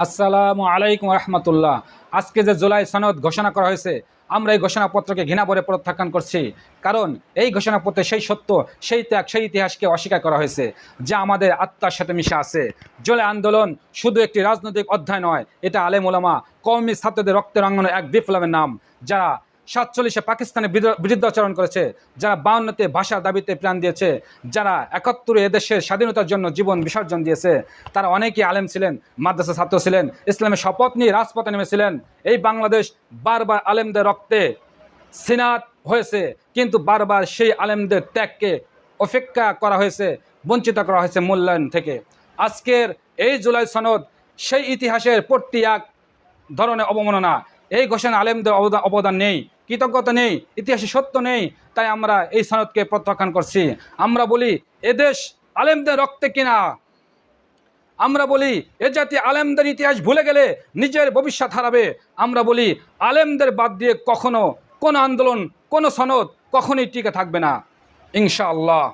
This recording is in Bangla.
আসসালামু আলাইকুম রহমতুল্লাহ। আজকে যে জুলাই সনদ ঘোষণা করা হয়েছে, আমরা এই ঘোষণাপত্রকে ঘৃণা ভরে প্রত্যাখ্যান করছি। কারণ এই ঘোষণাপত্রে সেই সত্য, সেই ত্যাগ, সেই ইতিহাসকে অস্বীকার করা হয়েছে যা আমাদের আত্মার সাথে মিশে আছে। জুলাই আন্দোলন শুধু একটি রাজনৈতিক অধ্যায় নয়, এটা আলেম ওলামা, কওমি ছাত্রদের রক্তে রাঙানো এক বিপ্লবের নাম। যারা 47-এ পাকিস্তানের বিরুদ্ধাচরণ করেছে, যারা 52-তে ভাষার দাবিতে প্রাণ দিয়েছে, যারা 71-এ এদেশের স্বাধীনতার জন্য জীবন বিসর্জন দিয়েছে, তারা অনেকেই আলেম ছিলেন, মাদ্রাসা ছাত্র ছিলেন, ইসলামের শপথ নিয়ে রাজপথে নেমেছিলেন। এই বাংলাদেশ বারবার আলেমদের রক্তে সিনাত হয়েছে, কিন্তু বারবার সেই আলেমদের ত্যাগকে উপেক্ষা করা হয়েছে, বঞ্চিত করা হয়েছে মূল্যায়ন থেকে। আজকের এই জুলাই সনদ সেই ইতিহাসের প্রতি এক ধরনের অবমাননা। এই ঘোষণা আলেমদের অবদান নেই, কৃতজ্ঞতা নেই, ইতিহাসে সত্য নেই। তাই আমরা এই সনদকে প্রত্যাখ্যান করছি। আমরা বলি এদেশ আলেমদের রক্তে কিনা। আমরা বলি এ জাতি আলেমদের ইতিহাস ভুলে গেলে নিজের ভবিষ্যৎ হারাবে। আমরা বলি আলেমদের বাদ দিয়ে কখনো কোনো আন্দোলন, কোনো সনদ কখনোই টিকে থাকবে না, ইনশাআল্লাহ।